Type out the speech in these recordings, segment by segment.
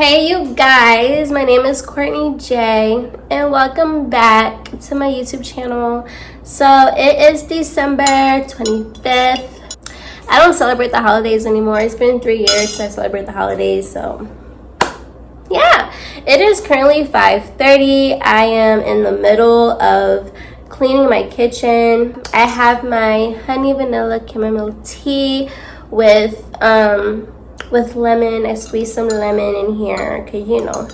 Hey you guys, my name is Courtney Jay and welcome back to my YouTube channel. So it is December 25th. I don't celebrate the holidays anymore. It's been 3 years since I celebrate the holidays, so yeah. It is currently 5:30. I am in the middle of cleaning my kitchen. I have my honey vanilla chamomile tea with lemon. I squeezed some lemon in here because you know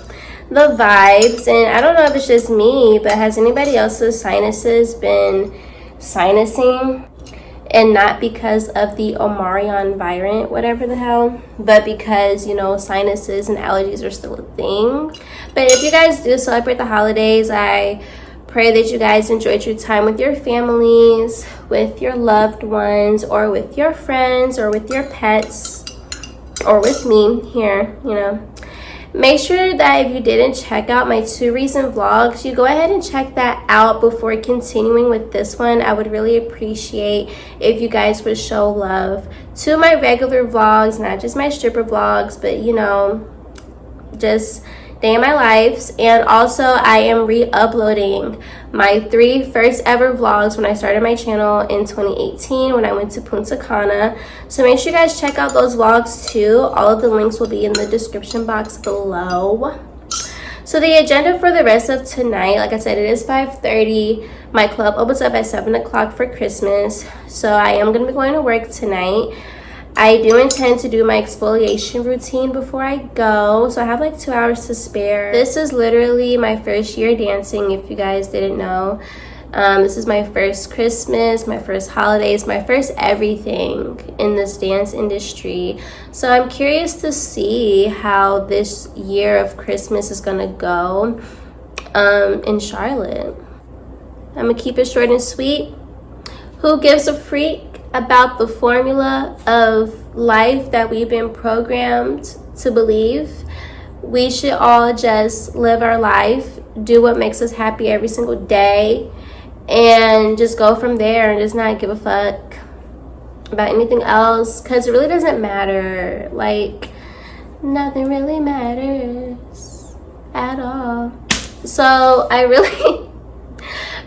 the vibes. And I don't know if it's just me, but has anybody else's sinuses been sinusing? And not because of the Omarion variant, whatever the hell, but because, you know, sinuses and allergies are still a thing. But if you guys do celebrate the holidays, I pray that you guys enjoyed your time with your families, with your loved ones, or with your friends, or with your pets, or with me here, you know. Make sure that if you didn't check out my 2 recent vlogs, you go ahead and check that out before continuing with this one. I would really appreciate if you guys would show love to my regular vlogs, not just my stripper vlogs, but you know, just day in my lives. And also I am re-uploading my 3 first ever vlogs when I started my channel in 2018 when I went to Punta Cana. So make sure you guys check out those vlogs too. All of the links will be in the description box below. So the agenda for the rest of tonight, like I said, it is 5:30. My club opens up at 7 o'clock for Christmas, so I am going to be going to work tonight. I do intend to do my exfoliation routine before I go, so I have like 2 hours to spare. This is literally my first year dancing, if you guys didn't know. This is my first Christmas, my first holidays, my first everything in this dance industry. So I'm curious to see how this year of Christmas is gonna go in Charlotte. I'm gonna keep it short and sweet. Who gives a freak about the formula of life that we've been programmed to believe? We should all just live our life, do what makes us happy every single day, and just go from there and just not give a fuck about anything else, because it really doesn't matter. Like, nothing really matters at all. So I really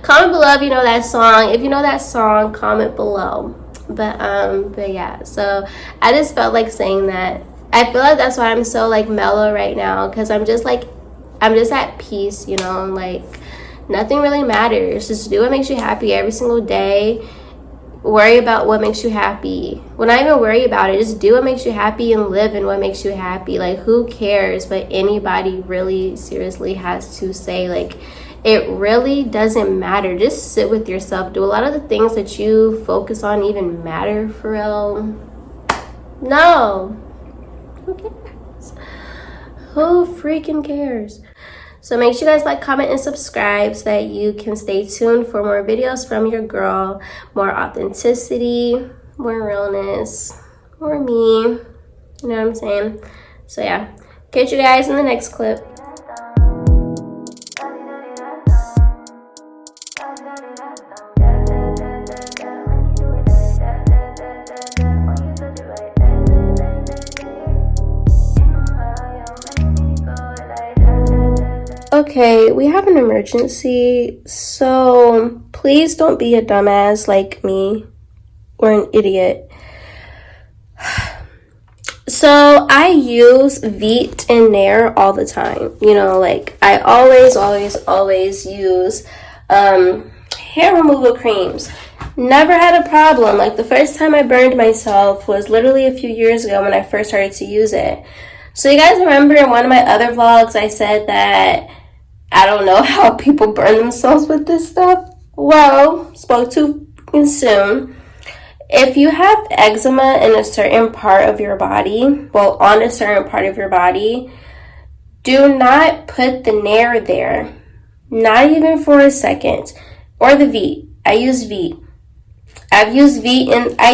comment below if you know that song. If you know that song, comment below. But yeah, so I just felt like saying that. I feel like that's why I'm so like mellow right now, because I'm just at peace, you know. Like, nothing really matters. Just do what makes you happy every single day. Worry about what makes you happy. Well, not even worry about it, just do what makes you happy and live in what makes you happy. Like, who cares what anybody really seriously has to say? Like, it really doesn't matter. Just sit with yourself. Do a lot of the things that you focus on even matter for real? No. Who cares? Who freaking cares? So make sure you guys like, comment, and subscribe so that you can stay tuned for more videos from your girl. More authenticity, more realness, more me. You know what I'm saying? So yeah. Catch you guys in the next clip. Okay, we have an emergency, so please don't be a dumbass like me or an idiot. So I use Veet and Nair all the time. You know, like I always use hair removal creams. Never had a problem. Like, the first time I burned myself was literally a few years ago when I first started to use it. So you guys remember in one of my other vlogs I said that I don't know how people burn themselves with this stuff? Well, spoke too soon. If you have eczema in a certain part of your body, well, on a certain part of your body, do not put the Nair there. Not even for a second. Or the Veet. I use Veet. I've used Veet, and I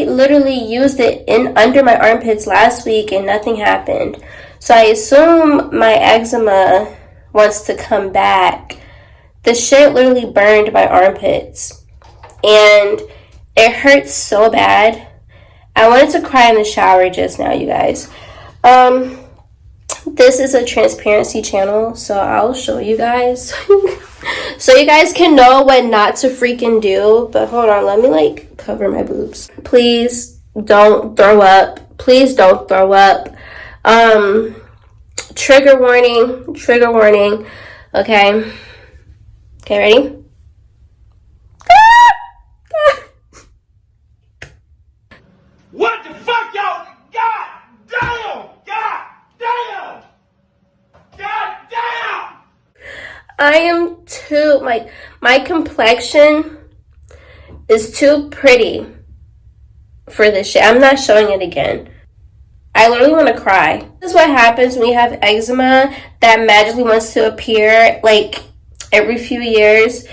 literally used it in under my armpits last week and nothing happened. So I assume my eczema wants to come back. The shit literally burned my armpits and it hurts so bad. I wanted to cry in the shower just now, you guys. this is a transparency channel, so I'll show you guys so you guys can know what not to freaking do. But hold on, let me like cover my boobs. Please don't throw up. Please don't throw up. Trigger warning, trigger warning. Okay, ready? What the fuck, y'all? God damn! God damn! God damn! I am too, like, my complexion is too pretty for this shit. I'm not showing it again. I literally want to cry. This is what happens when you have eczema that magically wants to appear, like, every few years.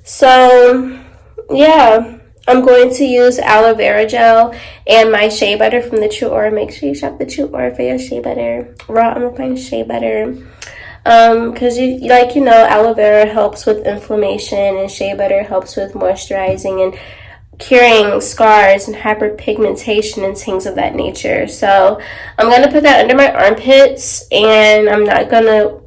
So, yeah. I'm going to use aloe vera gel and my shea butter from the True Aura. Make sure you shop the True Aura for your shea butter. Raw unrefined shea butter. Because aloe vera helps with inflammation and shea butter helps with moisturizing and curing scars and hyperpigmentation and things of that nature. So I'm going to put that under my armpits, and I'm not going to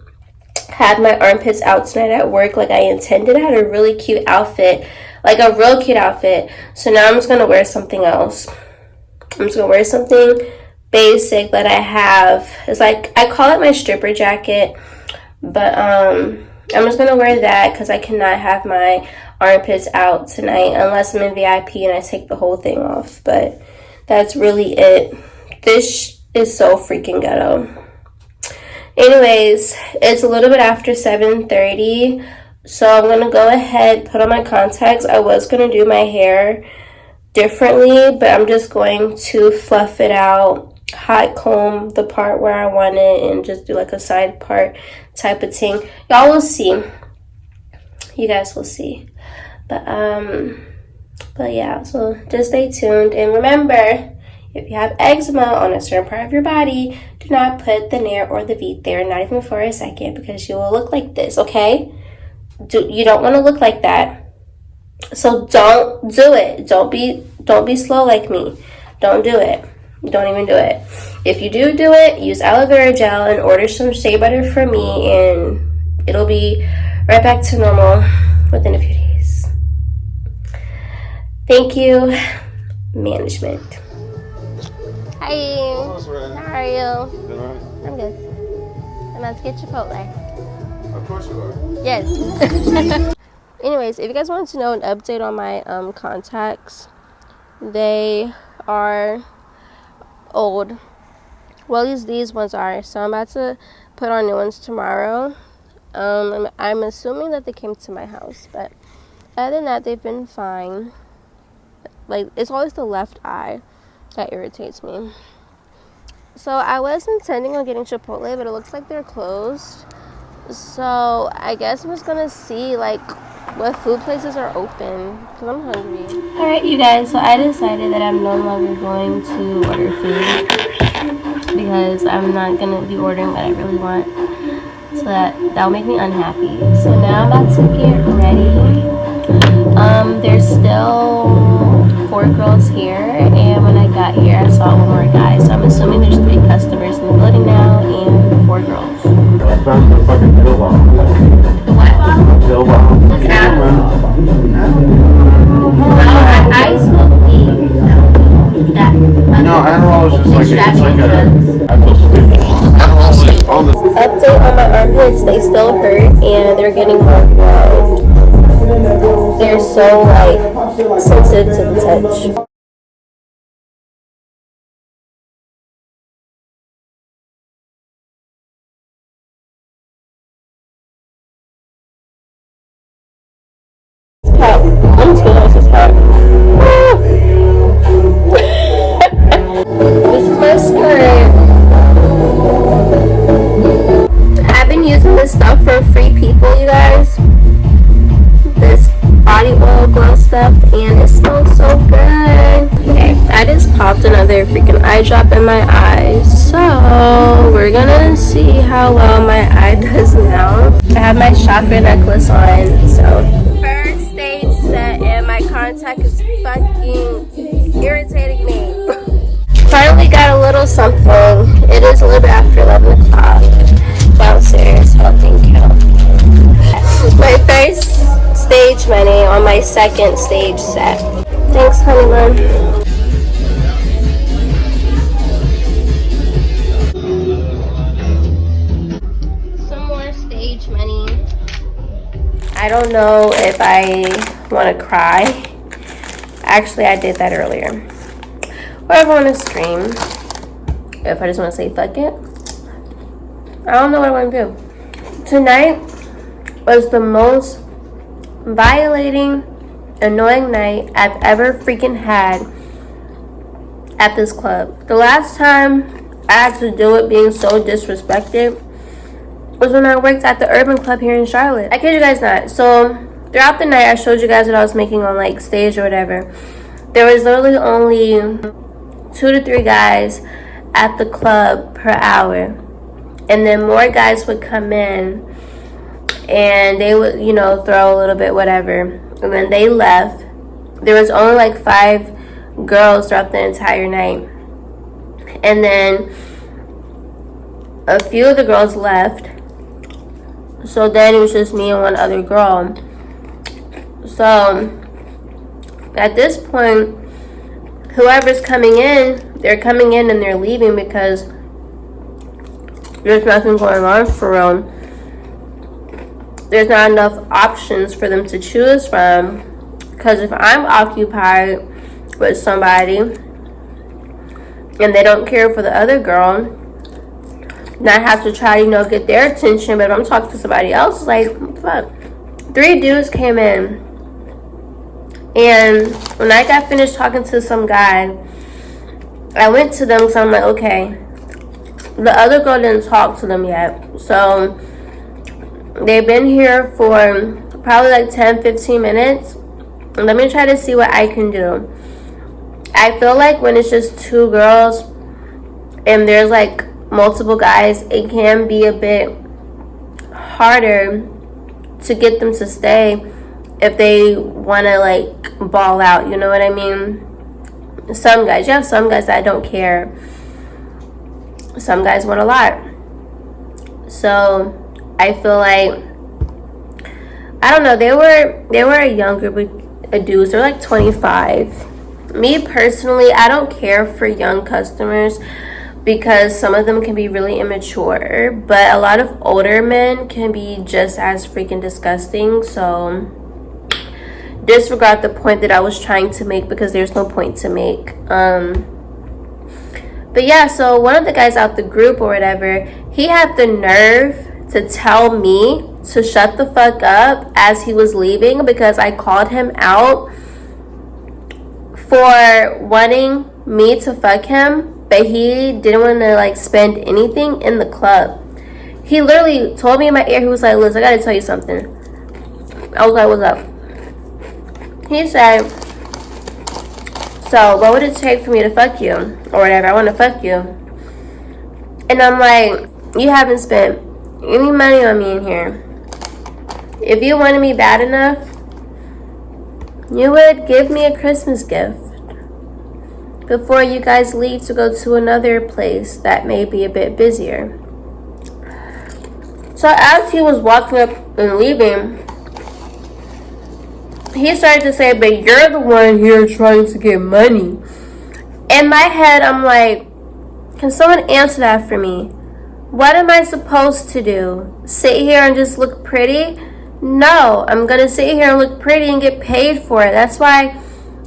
have my armpits out tonight at work like I intended. I had a really cute outfit. Like a real cute outfit. So now I'm just going to wear something else. I'm just going to wear something basic that I have. It's like, I call it my stripper jacket. But I'm just going to wear that because I cannot have my armpits out tonight unless I'm in VIP and I take the whole thing off. But that's really it. This is so freaking ghetto. Anyways, it's a little bit after 7:30. So I'm going to go ahead, put on my contacts. I was going to do my hair differently, but I'm just going to fluff it out, hot comb the part where I want it, and just do like a side part type of thing. Y'all will see. You guys will see. But yeah, so just stay tuned. And remember, if you have eczema on a certain part of your body, do not put the Nair or the Veet there, not even for a second, because you will look like this, okay? You don't want to look like that. So don't do it. Don't be slow like me. Don't do it. Don't even do it. If you do it, use aloe vera gel and order some shea butter from me, and it'll be right back to normal within a few days. Thank you, management. Hi. How are you? Good, all right? I'm good. I'm about to get Chipotle. Of course you are. Yes. Anyways, if you guys wanted to know an update on my contacts, they are old. Well, at least these ones are. So I'm about to put on new ones tomorrow. I'm assuming that they came to my house, but other than that, they've been fine. Like, it's always the left eye that irritates me. So I was intending on getting Chipotle, but it looks like they're closed. So I guess I'm just gonna see like what food places are open because I'm hungry. Alright, you guys, so I decided that I'm no longer going to order food because I'm not gonna be ordering what I really want, so that'll make me unhappy. So now I'm about to get ready. There's still 4 girls here, and when I got here I saw one more guy, so I'm assuming there's 3 customers in the building now and 4 girls. I found the fucking pill bomb. The what bomb? Pill bomb. What's that? I smoke weed. No, Adderall is just like, it's like a, I feel stupid. Adderall is on the... Update on my armpits, they still hurt and they're getting more ground. They're so like sensitive to the touch. I'm just gonna this part. This is my skirt. I've been using this stuff for free people, you guys. This body oil glow stuff, and it smells so good. Okay, I just popped another freaking eye drop in my eyes, so we're gonna see how well my eye does now. I have my chakra necklace on, so first stage set, and my contact is fucking irritating me. Finally got a little something. It is a little bit after 11 o'clock. second stage set. Thanks, honeymoon. Some more stage money. I don't know if I want to cry. Actually, I did that earlier. Or if I want to scream. If I just want to say fuck it. I don't know what I want to do. Tonight was the most violating, annoying night I've ever freaking had at this club. The last time I had to do it being so disrespected was when I worked at the Urban Club here in Charlotte. I kid you guys not. So throughout the night, I showed you guys what I was making on like stage or whatever. There was literally only 2 to 3 guys at the club per hour, and then more guys would come in and they would, you know, throw a little bit, whatever, and then they left. There was only like 5 girls throughout the entire night, and then a few of the girls left, so then it was just me and one other girl. So at this point, whoever's coming in, they're coming in and they're leaving because there's nothing going on for real. There's not enough options for them to choose from. Because if I'm occupied with somebody and they don't care for the other girl, then I have to try, you know, get their attention. But if I'm talking to somebody else, it's like, what the fuck? 3 dudes came in, and when I got finished talking to some guy, I went to them because I'm like, okay, the other girl didn't talk to them yet, so they've been here for probably like 10-15 minutes. Let me try to see what I can do. I feel like when it's just 2 girls and there's like multiple guys, it can be a bit harder to get them to stay if they want to like ball out, you know what I mean? Some guys, you have some guys that don't care. Some guys want a lot. So I feel like, I don't know, they were a younger dudes. They're like 25. Me personally, I don't care for young customers because some of them can be really immature, but a lot of older men can be just as freaking disgusting. So disregard the point that I was trying to make because there's no point to make. But yeah, so one of the guys out the group or whatever, he had the nerve to tell me to shut the fuck up as he was leaving because I called him out for wanting me to fuck him, but he didn't want to like spend anything in the club. He literally told me in my ear, he was like, Liz, I gotta tell you something. I was like, what's up? He said, so what would it take for me to fuck you or whatever? I want to fuck you. And I'm like, you haven't spent any money on me in here. If you wanted me bad enough, you would give me a Christmas gift before you guys leave to go to another place that may be a bit busier. So as he was walking up and leaving, he started to say, but you're the one here trying to get money. In my head, I'm like, can someone answer that for me? What am I supposed to do? Sit here and just look pretty? No, I'm going to sit here and look pretty and get paid for it. That's why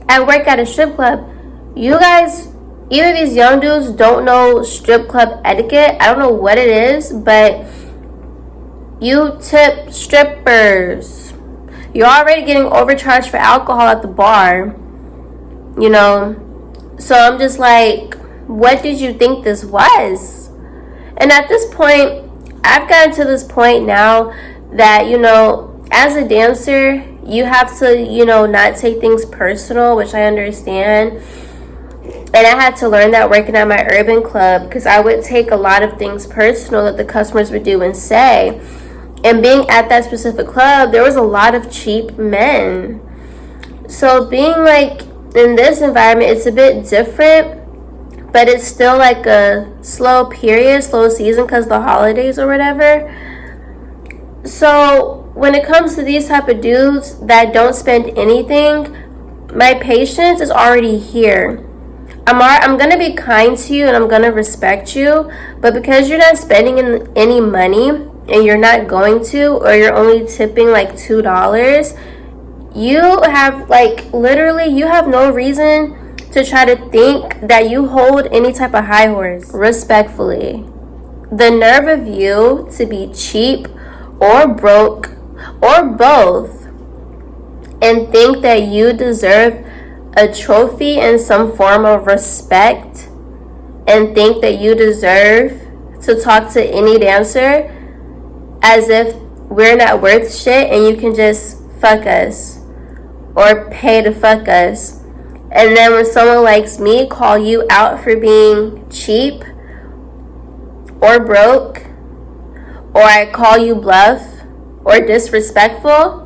I work at a strip club. You guys, either these young dudes don't know strip club etiquette. I don't know what it is, but you tip strippers. You're already getting overcharged for alcohol at the bar, you know. So I'm just like, what did you think this was? And at this point, I've gotten to this point now that, you know, as a dancer, you have to, you know, not take things personal, which I understand. And I had to learn that working at my urban club because I would take a lot of things personal that the customers would do and say. And being at that specific club, there was a lot of cheap men. So being like in this environment, it's a bit different, but it's still like a slow period, slow season because the holidays or whatever. So when it comes to these type of dudes that don't spend anything, my patience is already here. I'm gonna be kind to you and I'm gonna respect you, but because you're not spending any money and you're not going to, or you're only tipping like $2, you have like literally you have no reason to try to think that you hold any type of high horse. Respectfully, the nerve of you to be cheap or broke or both and think that you deserve a trophy and some form of respect and think that you deserve to talk to any dancer as if we're not worth shit and you can just fuck us or pay to fuck us. And then when someone likes me call you out for being cheap or broke, or I call you bluff or disrespectful,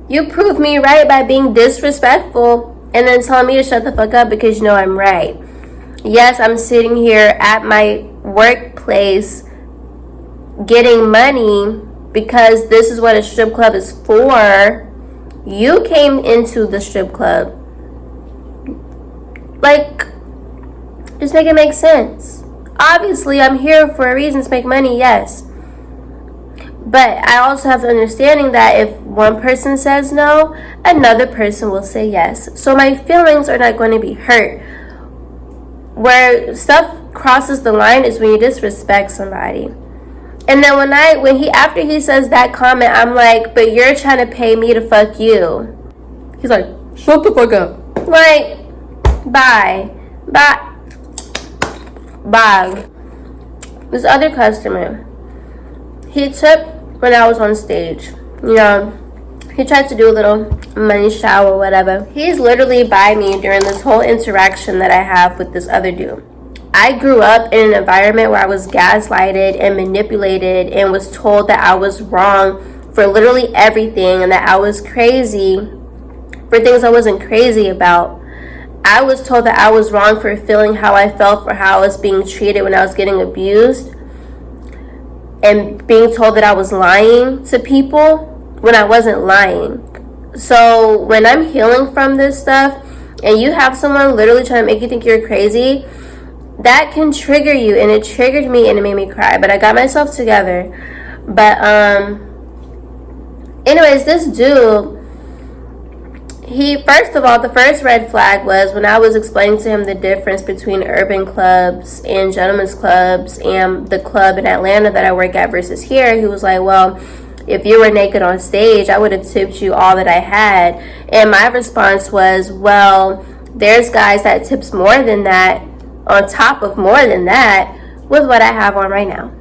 you prove me right by being disrespectful and then telling me to shut the fuck up because you know I'm right. Yes, I'm sitting here at my workplace getting money because this is what a strip club is for. You came into the strip club. Like, just make it make sense. Obviously, I'm here for a reason to make money, yes. But I also have the understanding that if one person says no, another person will say yes. So my feelings are not going to be hurt. Where stuff crosses the line is when you disrespect somebody. And then after he says that comment, I'm like, but you're trying to pay me to fuck you. He's like, shut the fuck up. Like, bye. This other customer, he tipped when I was on stage. You know, he tried to do a little money shower or whatever. He's literally by me during this whole interaction that I have with this other dude. I grew up in an environment where I was gaslighted and manipulated and was told that I was wrong for literally everything and that I was crazy for things I wasn't crazy about. I was told that I was wrong for feeling how I felt for how I was being treated when I was getting abused, and being told that I was lying to people when I wasn't lying. So when I'm healing from this stuff and you have someone literally trying to make you think you're crazy, that can trigger you, and it triggered me and it made me cry, but I got myself together. But anyways, this dude, first of all, the first red flag was when I was explaining to him the difference between urban clubs and gentlemen's clubs and the club in Atlanta that I work at versus here. He was like, well, if you were naked on stage, I would have tipped you all that I had. And my response was, well, there's guys that tips more than that, on top of more than that, with what I have on right now.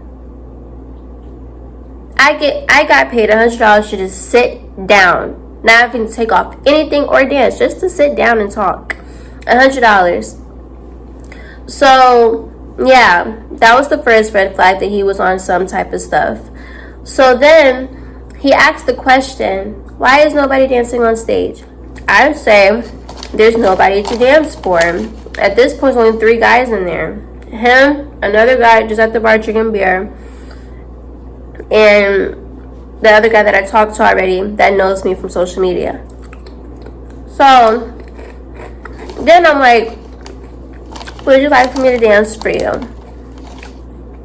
I got paid $100 to just sit down. Not having to take off anything or dance, just to sit down and talk. $100. So, yeah, that was the first red flag, that he was on some type of stuff. So then, he asked the question, why is nobody dancing on stage? I would say, there's nobody to dance for. At this point, there's only 3 guys in there. Him, another guy just at the bar drinking beer, and the other guy that I talked to already that knows me from social media. So then I'm like, would you like for me to dance for you?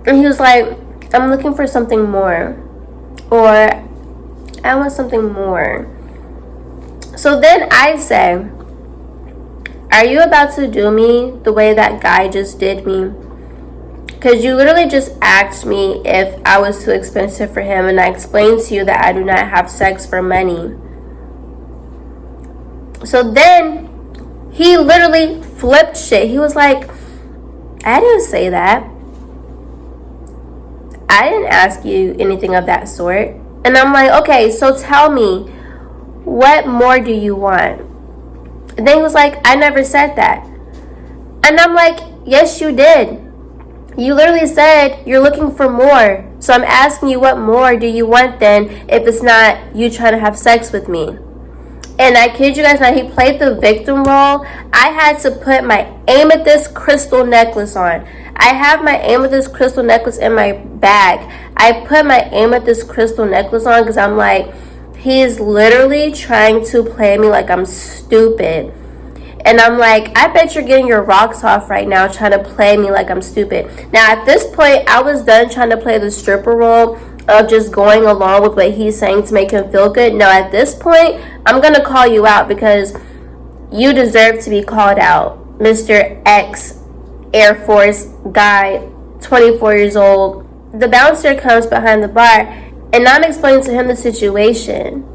And he was like, I'm looking for something more, or I want something more. So then I say, are you about to do me the way that guy just did me? Because you literally just asked me if I was too expensive for him, and I explained to you that I do not have sex for money. So then he literally flipped shit. He was like, I didn't say that. I didn't ask you anything of that sort. And I'm like, okay, so tell me, what more do you want? And then he was like, I never said that. And I'm like, yes, you did. You literally said you're looking for more. So I'm asking you, what more do you want then, if it's not you trying to have sex with me? And I kid you guys not, he played the victim role. I had to put my amethyst crystal necklace on. I have my amethyst crystal necklace in my bag. I put my amethyst crystal necklace on because I'm like, He's literally trying to play me like I'm stupid. And I'm like, I bet you're getting your rocks off right now trying to play me like I'm stupid. Now, at this point, I was done trying to play the stripper role of just going along with what he's saying to make him feel good. No, at this point, I'm going to call you out because you deserve to be called out. Mr. X Air Force guy, 24 years old. The bouncer comes behind the bar, and I'm explaining to him the situation.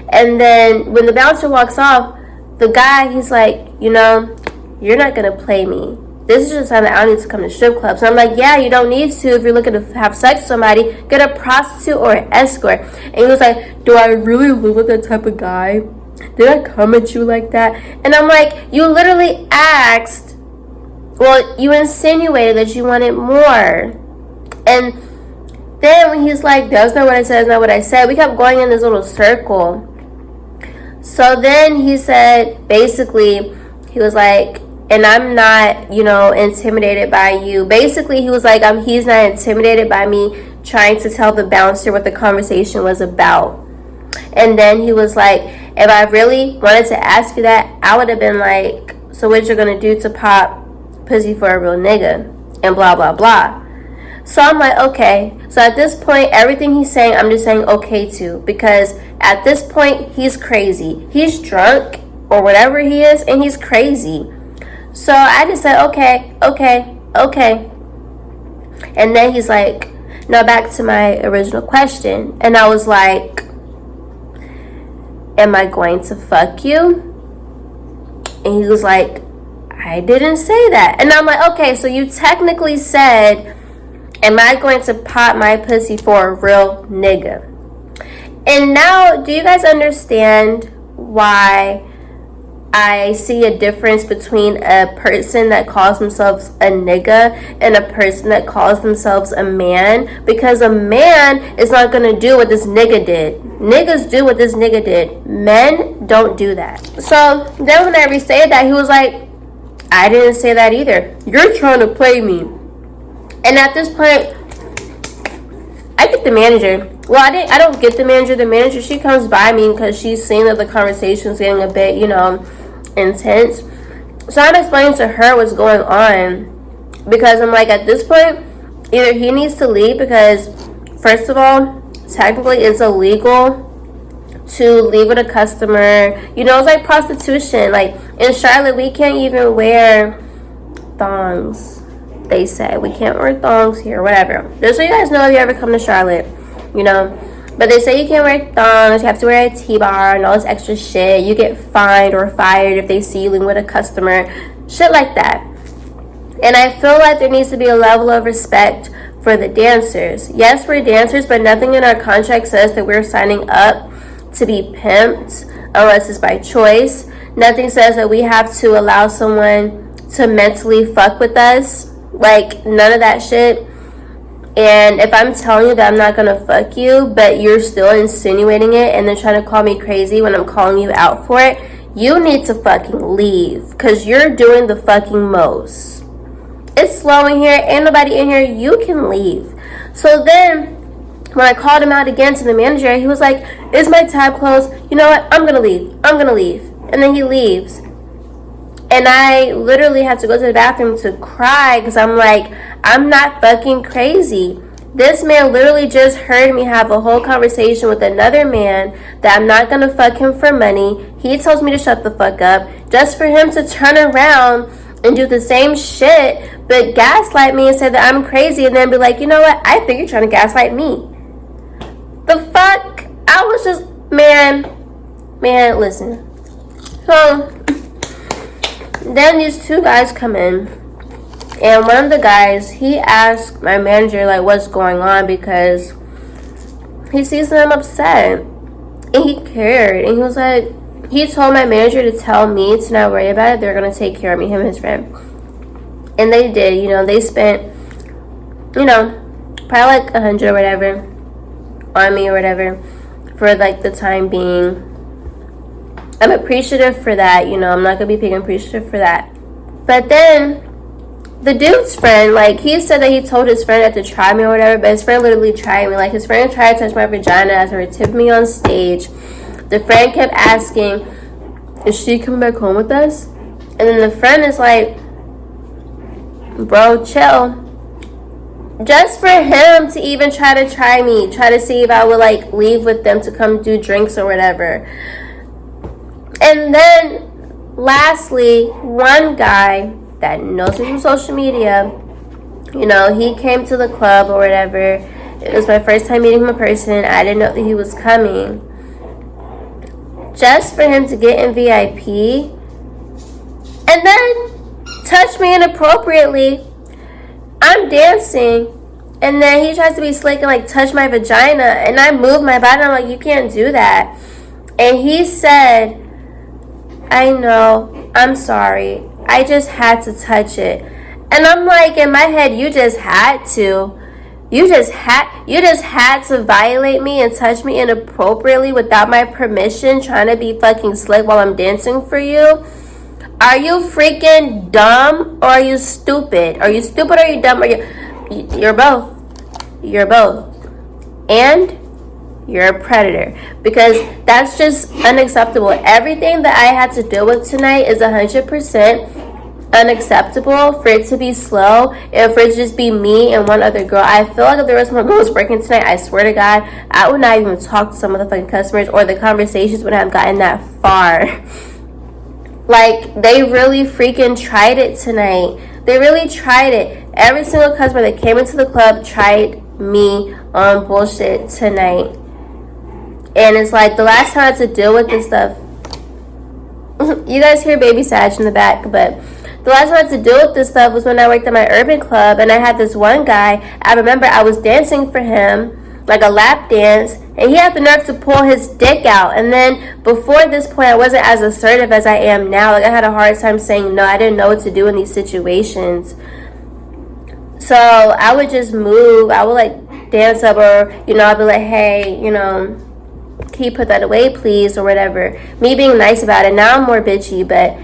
And then when the bouncer walks off, the guy, he's like, you know, you're not going to play me. This is just the time that I don't need to come to strip clubs. And I'm like, yeah, you don't need to. If you're looking to have sex with somebody, get a prostitute or an escort. And he was like, do I really look like that type of guy? Did I come at you like that? And I'm like, you literally asked, well, you insinuated that you wanted more. And then when he's like, that's not what I said, that's not what I said, we kept going in this little circle. So then he said, basically, he was like, and I'm not, you know, intimidated by you. Basically, he was like, he's not intimidated by me trying to tell the bouncer what the conversation was about. And then he was like, if I really wanted to ask you that, I would have been like, so what you're going to do to pop pussy for a real nigga? And blah, blah, blah. So I'm like, okay. So at this point, everything he's saying, I'm just saying okay to. Because at this point, he's crazy. He's drunk or whatever he is, and he's crazy. So I just said, okay. And then he's like, now back to my original question. And I was like, am I going to fuck you? And he was like, I didn't say that. And I'm like, okay, so you technically said, am I going to pop my pussy for a real nigga? And now, do you guys understand why I see a difference between a person that calls themselves a nigga and a person that calls themselves a man? Because a man is not going to do what this nigga did. Niggas do what this nigga did. Men don't do that. So then when I re-said that, he was like, I didn't say that either. You're trying to play me. And at this point, I get the manager. Well, I don't get the manager. The manager, she comes by me because she's seeing that the conversation's getting a bit, you know, intense. So I'm explaining to her what's going on. Because I'm like, at this point, either he needs to leave because, first of all, technically it's illegal to leave with a customer. You know, it's like prostitution. Like, in Charlotte, we can't even wear thongs. They say we can't wear thongs here, whatever. Just so you guys know, if you ever come to Charlotte, you know. But they say you can't wear thongs, you have to wear a T-bar and all this extra shit. You get fined or fired if they see you leaving with a customer, shit like that. And I feel like there needs to be a level of respect for the dancers. Yes, we're dancers, but nothing in our contract says that we're signing up to be pimped unless it's by choice. Nothing says that we have to allow someone to mentally fuck with us. Like, none of that shit. And if I'm telling you that I'm not gonna fuck you, but you're still insinuating it and then trying to call me crazy when I'm calling you out for it, you need to fucking leave. Because you're doing the fucking most. It's slow in here. Ain't nobody in here. You can leave. So then, when I called him out again to the manager, he was like, is my tab closed? You know what? I'm gonna leave. And then he leaves. And I literally had to go to the bathroom to cry because I'm like, I'm not fucking crazy. This man literally just heard me have a whole conversation with another man that I'm not going to fuck him for money. He tells me to shut the fuck up just for him to turn around and do the same shit but gaslight me and say that I'm crazy and then be like, you know what? I think you're trying to gaslight me. The fuck? I was just, man, listen. So then these two guys come in, and one of the guys, he asked my manager, like, what's going on, because he sees that I'm upset, and he cared, and he was like, he told my manager to tell me to not worry about it, they're going to take care of me, him and his friend, and they did. You know, they spent, you know, probably like $100 or whatever on me or whatever for like the time being. I'm appreciative for that, you know, I'm not going to be being appreciative for that. But then, the dude's friend, like, he said that he told his friend not to try me or whatever, but his friend literally tried me. Like, his friend tried to touch my vagina as they were tipping me on stage. The friend kept asking, is she coming back home with us? And then the friend is like, bro, chill. Just for him to even try to see if I would like leave with them to come do drinks or whatever. And then lastly, one guy that knows me from social media, you know, he came to the club or whatever. It was my first time meeting him in person. I didn't know that he was coming. Just for him to get in VIP and then touch me inappropriately. I'm dancing, and then he tries to be slick and like touch my vagina, and I move my body. I'm like, you can't do that. And he said, I know, I'm sorry, I just had to touch it. And I'm like, in my head, you just had to. You just had to violate me and touch me inappropriately without my permission, trying to be fucking slick while I'm dancing for you. Are you freaking dumb or are you stupid? Are you stupid or are you dumb? Or you're both. You're both. And you're a predator, because that's just unacceptable. Everything that I had to deal with tonight is 100% unacceptable. For it to be slow and for it to just be me and one other girl. I feel like if there was more girls working tonight, I swear to God, I would not even talk to some of the fucking customers, or the conversations wouldn't have gotten that far. Like, they really freaking tried it tonight. They really tried it. Every single customer that came into the club tried me on bullshit tonight. And it's like, the last time I had to deal with this stuff, you guys hear Baby Sag in the back, but the last time I had to deal with this stuff was when I worked at my urban club, and I had this one guy. I remember I was dancing for him, like a lap dance, and he had the nerve to pull his dick out. And then before this point, I wasn't as assertive as I am now. Like, I had a hard time saying no. I didn't know what to do in these situations. So I would just move. I would like dance up, or, you know, I'd be like, hey, you know, can you put that away, please, or whatever. Me being nice about it. Now I'm more bitchy, but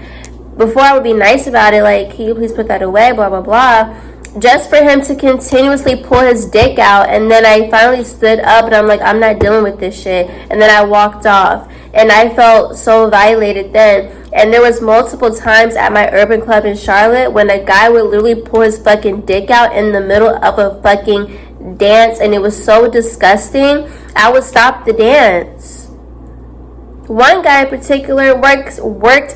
before I would be nice about it, like, can you please put that away, blah, blah, blah. Just for him to continuously pull his dick out. And then I finally stood up and I'm like, I'm not dealing with this shit. And then I walked off. And I felt so violated then. And there was multiple times at my urban club in Charlotte when a guy would literally pull his fucking dick out in the middle of a fucking dance. And it was so disgusting. I would stop the dance. One guy in particular worked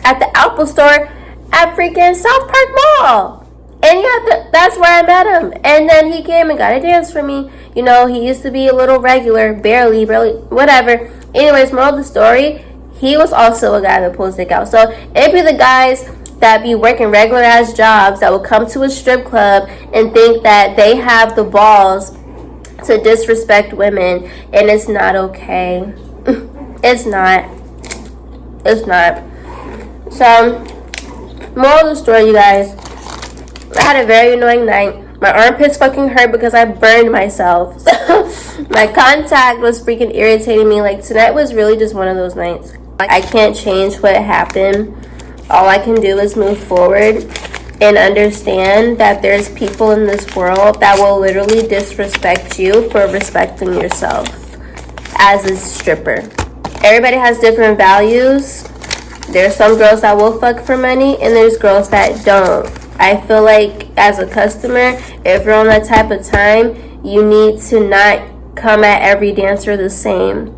at the Apple store at freaking South Park Mall. And yeah, that's where I met him. And then he came and got a dance for me. You know, he used to be a little regular, barely, whatever. Anyways, moral of the story, he was also a guy that pulls dick out. So it'd be the guys that be working regular ass jobs that would come to a strip club and think that they have the balls to disrespect women. And it's not okay. It's not. It's not. So, moral of the story, you guys. I had a very annoying night. My armpits fucking hurt because I burned myself. My contact was freaking irritating me. Like, tonight was really just one of those nights. I can't change what happened. All I can do is move forward and understand that there's people in this world that will literally disrespect you for respecting yourself as a stripper. Everybody has different values. There's some girls that will fuck for money, and there's girls that don't. I feel like as a customer, if you're on that type of time, you need to not come at every dancer the same.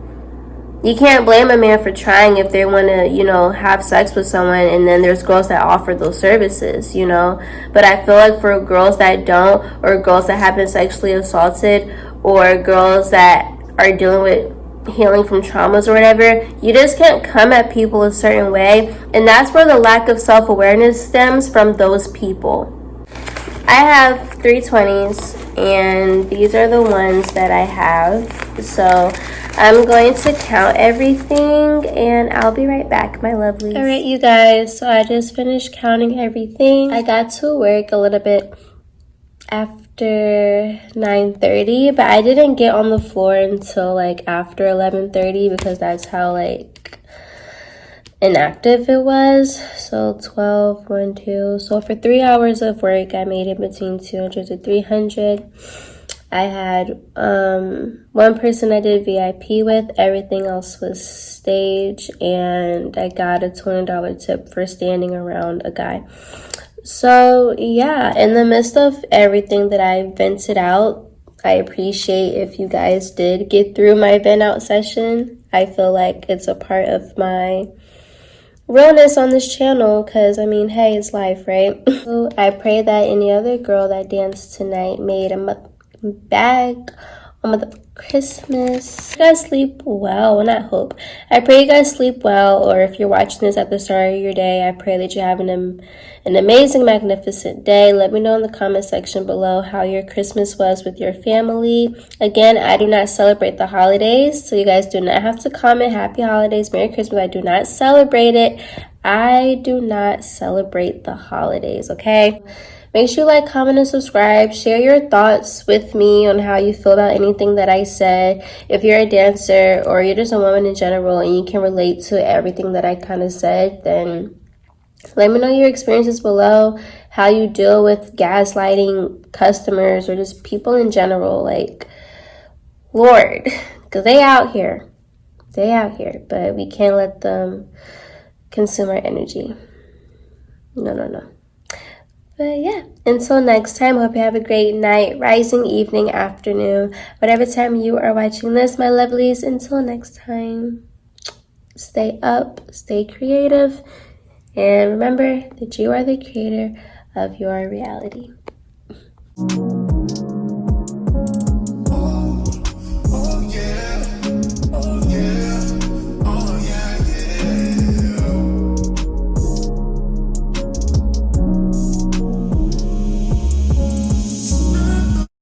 You can't blame a man for trying if they want to, you know, have sex with someone, and then there's girls that offer those services, you know. But I feel like for girls that don't, or girls that have been sexually assaulted, or girls that are dealing with healing from traumas or whatever, you just can't come at people a certain way. And that's where the lack of self-awareness stems from, those people. I have 320s, and these are the ones that I have. So I'm going to count everything, and I'll be right back, my lovelies. All right, you guys, so I just finished counting everything. I got to work a little bit after 9:30, but I didn't get on the floor until like after 11:30 because that's how like inactive it was. So 12, 1, 2. So for 3 hours of work, I made it between 200 to 300. I had one person I did VIP with, everything else was stage, and I got a $20 tip for standing around a guy. So yeah, in the midst of everything that I vented out, I appreciate if you guys did get through my vent out session. I feel like it's a part of my realness on this channel, because I mean, hey, it's life, right? So I pray that any other girl that danced tonight made a bag on the Christmas. You guys sleep well. Well, not hope. I pray you guys sleep well, or if you're watching this at the start of your day, I pray that you're having an amazing, magnificent day. Let me know in the comment section below how your Christmas was with your family. Again, I do not celebrate the holidays, so you guys do not have to comment Happy Holidays, Merry Christmas. I do not celebrate it. I do not celebrate the holidays, okay? Make sure you like, comment, and subscribe. Share your thoughts with me on how you feel about anything that I said. If you're a dancer or you're just a woman in general and you can relate to everything that I kind of said, then let me know your experiences below, how you deal with gaslighting customers or just people in general. Like, Lord, because they out here, but we can't let them consume our energy. No. But yeah, until next time, hope you have a great night, rising, evening, afternoon, whatever time you are watching this, my lovelies. Until next time, stay up, stay creative, and remember that you are the creator of your reality.